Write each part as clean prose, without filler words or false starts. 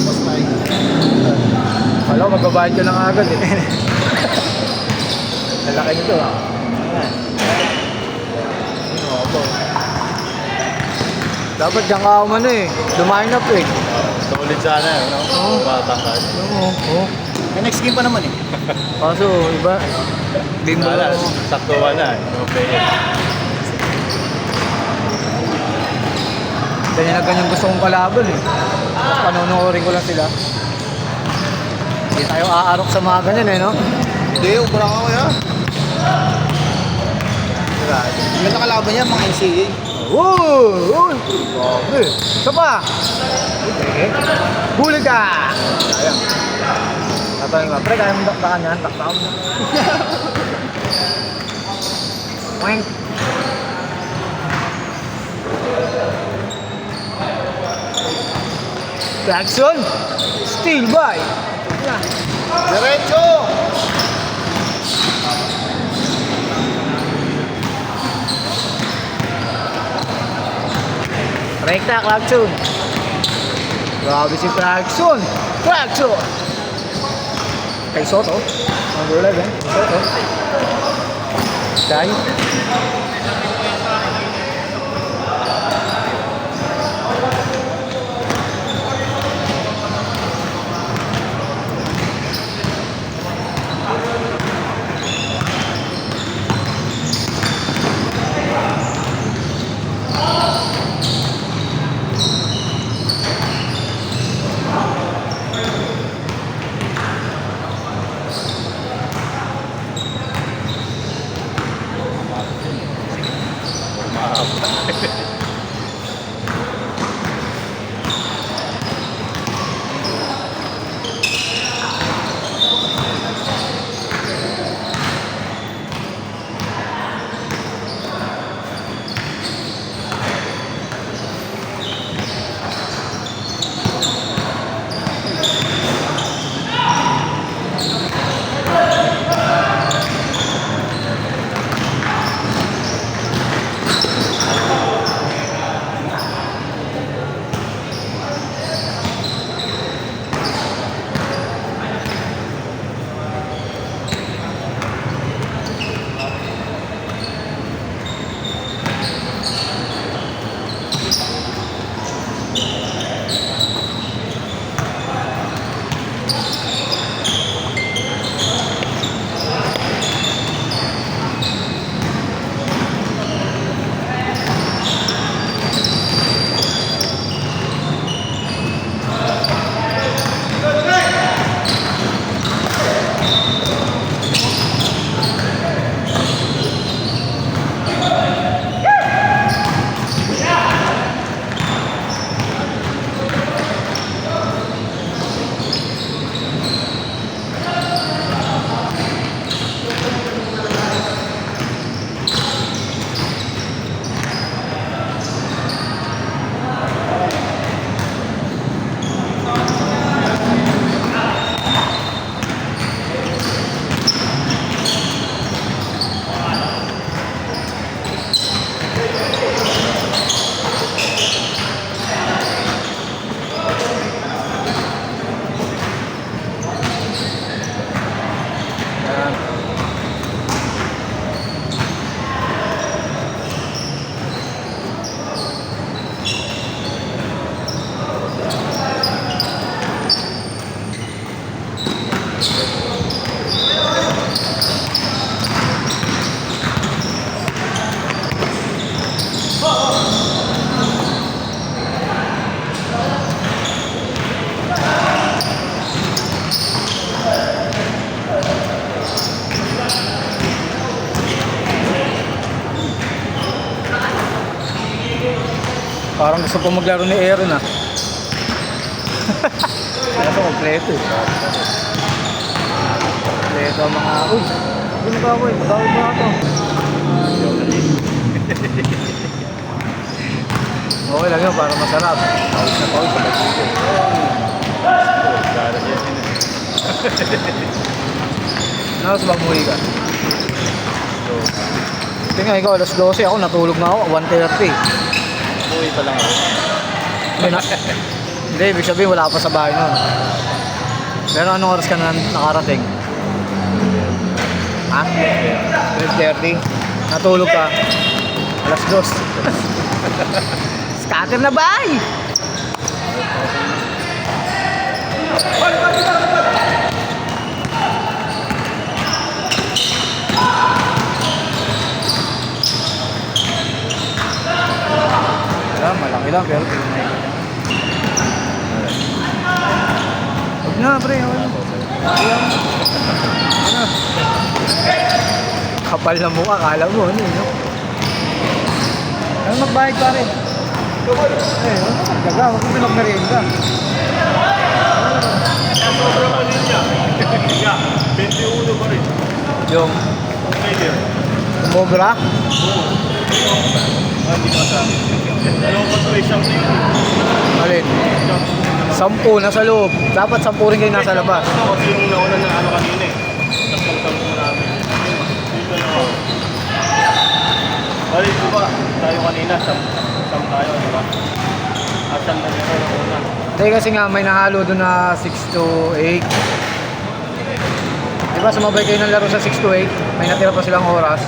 Boss tayo. Wala ko, magbabayad ko lang agad eh. Lalaki nito ah. Ayan. Ano ba? Dapat dyan ka umano eh. Lumain up eh. Solid sana, no? Oo. Batangkad. Oo. May next game pa naman eh. Kaso, iba. Bimbo Wala, lang. saktuhan na. No player. Ganyan na ganyan gusto kong kalaban eh. Tapos panonorin ko lang sila. Hindi tayo aarok sa mga ganyan eh, no? Hindi, ubra ka kaya. Diba? May nakalaban niya, mga NCA. Woo! Grabe! Isa pa! Okay. Huli ka! Ayan. Tatawin ka. Pre, kaya mong dakdakan yan. Dakdakan mo. Weng! Jackson! Steal by! Yan. Diretso! Rekta, Clarkson! Grabe si Clarkson! Clarkson! Kay Soto. Number 11. Soto. Dahil. Parang gusto ko maglaro ni Aaron ah. Kaso kompleto eh. Kompleto ang mga... Uy! Uy, nagawin. Nagawin ba ito? Okay lang yun para masarap. Pawis na pawis sa pagkito. Ano sa bagmuhi ka? Tingnan ikaw, alas 12 ako, natulog na ako, 1:30. Uwi pa lang ako. Hindi, ibig sabihin wala pa sa bahay nun. Pero anong oras ka na nakarating? Ha? 12:30? Natulog ka? Alas 2. Scatter na bay! Wala, malaki lang pero tingnan na. Huwag na pre, okay na. Ano? Kapal na mukha, kala mo ano no? Ano magbayad pa rin? Eh, ano magdaga? Huwag mo pinag-merienda. Sobrang pa din niya. Yeah, 21 pa rin. Yung Medium. mobra? Hindi pa sa akin. Dalawa pa ito, isang tingin. Alin? 10 nasa loob. Dapat 10 rin kayo nasa labas. Ito kasi yung nauna na ano kanina eh. Tapos namin. Dito na ako. Balik ko ba? Tayo kanina, sam tayo, di ba? Asan na nito na una. Hindi kasi nga may nahalo doon na 6 to 8. Di ba sumabay kayo ng laro sa 6 to 8? May natira pa silang oras.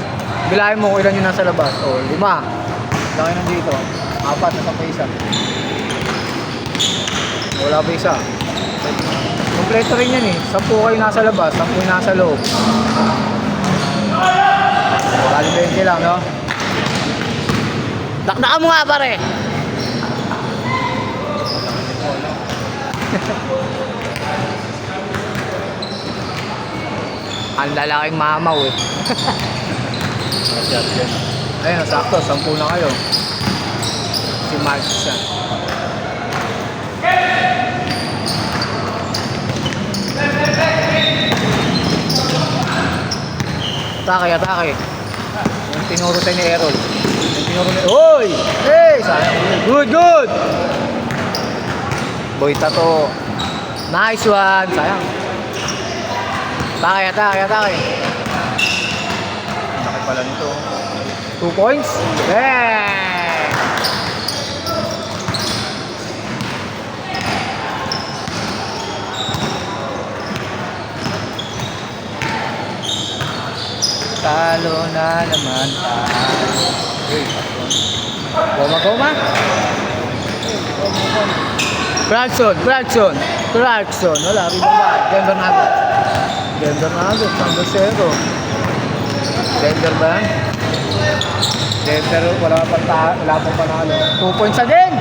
Bilahin mo kung ilan yung nasa labas. O, 5. Laki nandito. 4 na pa isa. Wala pa isa. Kompleto rin yan eh. 10 kayo nasa labas, 10 yung nasa loob. Bali 20 lang, no? Dakdakan mo nga pare! Ang lalaking mamaw eh. Ayun, sakto, 10 na kayo. Si Mark siya. Atake. Yung tinuro tayo ni Errol. Yung tinuro ni... Hoy! Hey! Sayang. Good! Boy Tato. Nice one! Sayang. Atake. Laki pala nito. 2 points. Yeah! Talo na naman tayo. Goma. Clarkson. Wala, rebound. Denver Nuggets, number 0. Denver ba? Denver, wala pang panalo. 2 points again!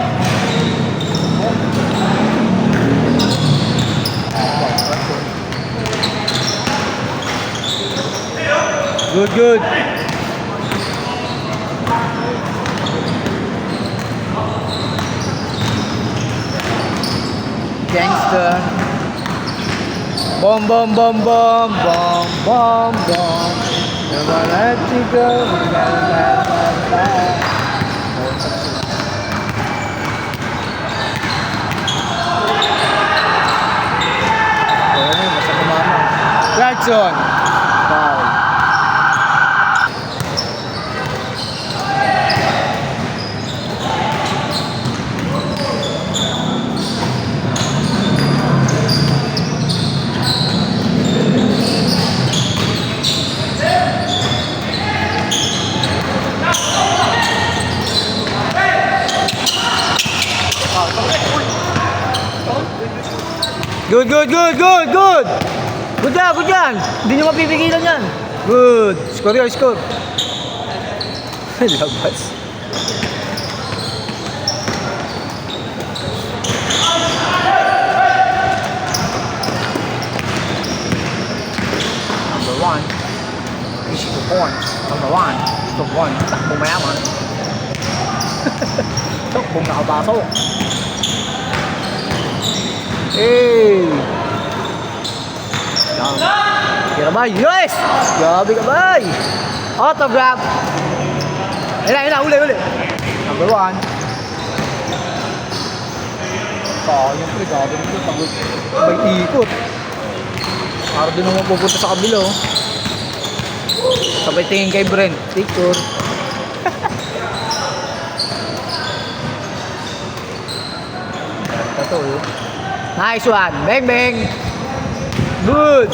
Good. Gangster. Bomb. Never let you go. Basta kumama. Clarkson. Foul. Good. Good yan. Hindi nyo mapipigilan yan. Good. Score. Labas. Number 1. Easy to points. Number 1. Top 1. Takbong mayaman. Takbong nakapasok. Hey! Kira bay! Yes! Grabe ka bay! Autograph! Uli! Number 1. Sayang pre, grabe nito. Sabay ikot. Para din naman pupunta sa kabilo. Sabay tingin kay Brent. Picture. ito. Oh. Nice one. Bang, bang. Good.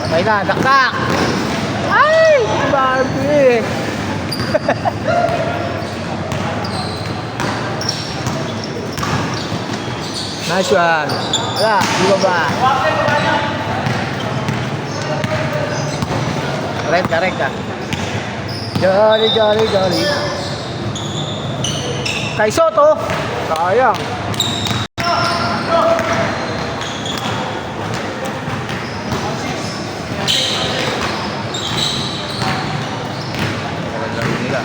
Patay na. Dakdak. Ay! Barbie. Nice one. Wala. Di ba ba? Rekta, rekta. Jolly, jolly, jolly. Kay Soto. Sayang. Laro nila.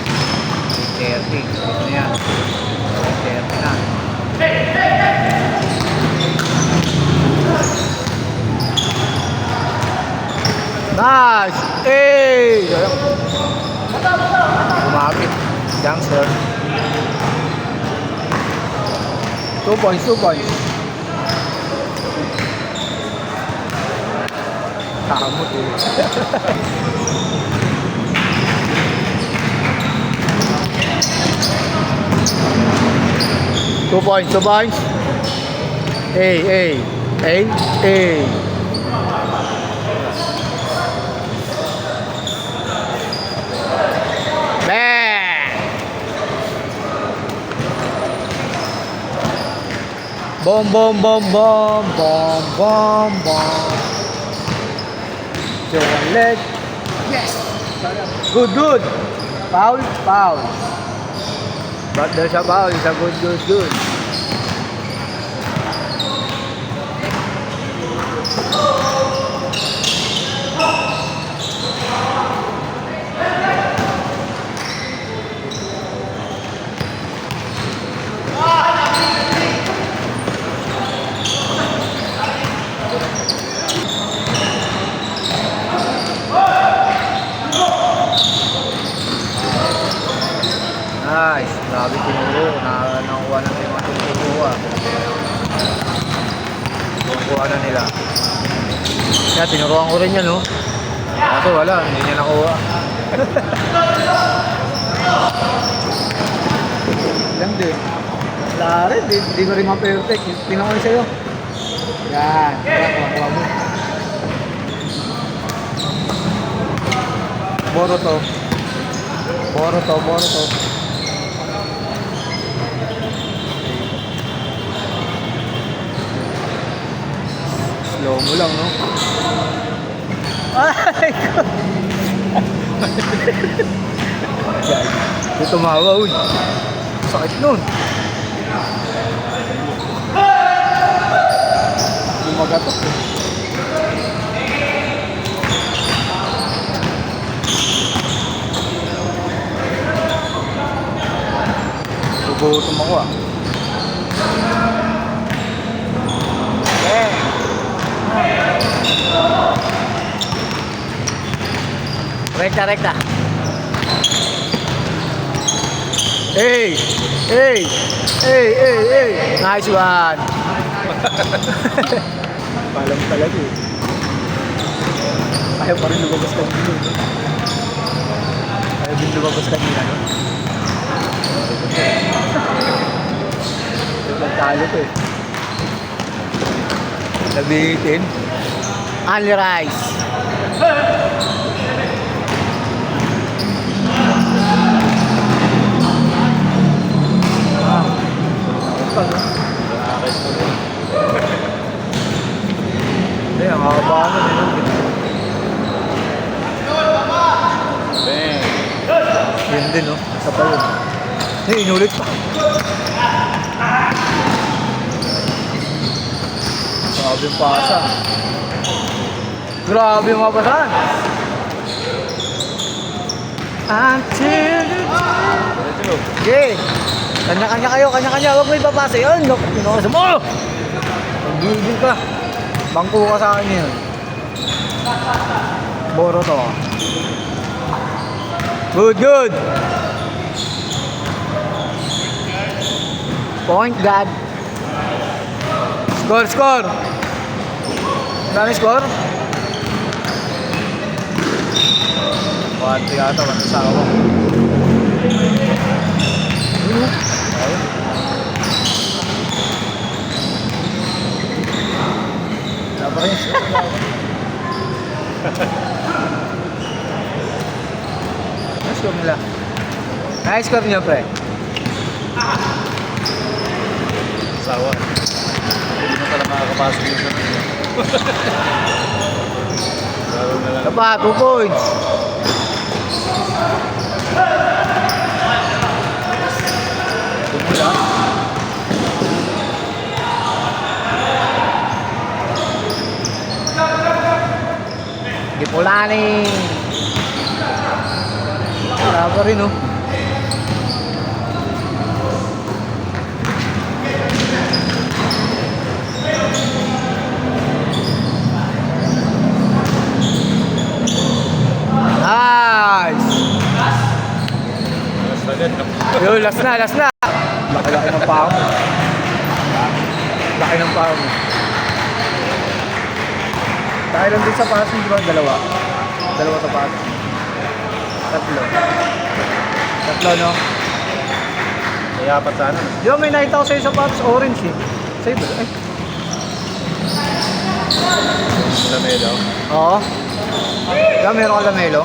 30. Ito na yan. 30 na. Nice! Hey! Kumapit. Youngster. 2 points, 2 points. Kamot eh. 2 points, 2 points. Hey. Bom. So one leg. Yes. Good. Foul. But there's a foul. It's a good. Nice. Grabe tinuro. Nakuha na nila matutuwa. Nakuha na nila. Kaya tinuruan ko rin yan, no? Kaso wala. Hindi niya nakuha. Lang din. Wala rin. Hindi ko rin ma-perfect. Tingnan ko rin sa'yo. Yan. Kuha mo. Boro to. Slow mo lang, no? Ay, ko! Ito tumawa, uy. Sakit nun. Lumagatok, eh. Gutom ako, ah. Rekta. Hey. Nice one. Palam talaga eh. Ayaw pa rin lumabas kanina. Ayaw din lumabas kanina, no? Nagtalo ko eh. Nabihitin. Only rice. Hindi, ang kakabaan na nila. Yun din, no? Isa pa yun. Hindi, inulit pa. Grabe yung pasa. Grabe yung mapasan. Until you... Okay. Kanya-kanya kayo. Huwag mo ipapasa yun. Pinukasa mo! Pag-gigil ka. Bangko ka sa akin yun. Boro to. Good. Point guard. Score. Dami score? 1-3 yata. 1 sa ako. Wala pa rin. Nice score nila. Nice score niyo, pre. Sawa. Hindi mo pala makakapasok yung ganun. Laro na lang. Ito pa, 2 points. Tumula. Gipulani. Wala pa rin, oh. Nice! Mas agad. Yo, last na, last na! Laki-laki ng pao mo. Laki ng pao mo. Dahil lang din sa passing, di ba? Dalawa. Dalawa sa passing. Tatlo. Tatlo, no? May apat sana. Di ba may nakita ko sa'yo sa paps? Orange, eh. Sa'yo ba? Ay. Lamelo. Oo. Di ba meron ka lamelo?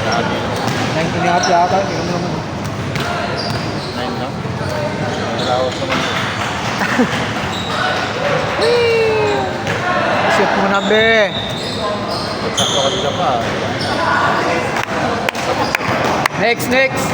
Lagi. 19 yata yata. Hindi ko naman. 9 lang. Nalawas naman. Shoot mo na, be. Sakto kasi ka pa. Next, next.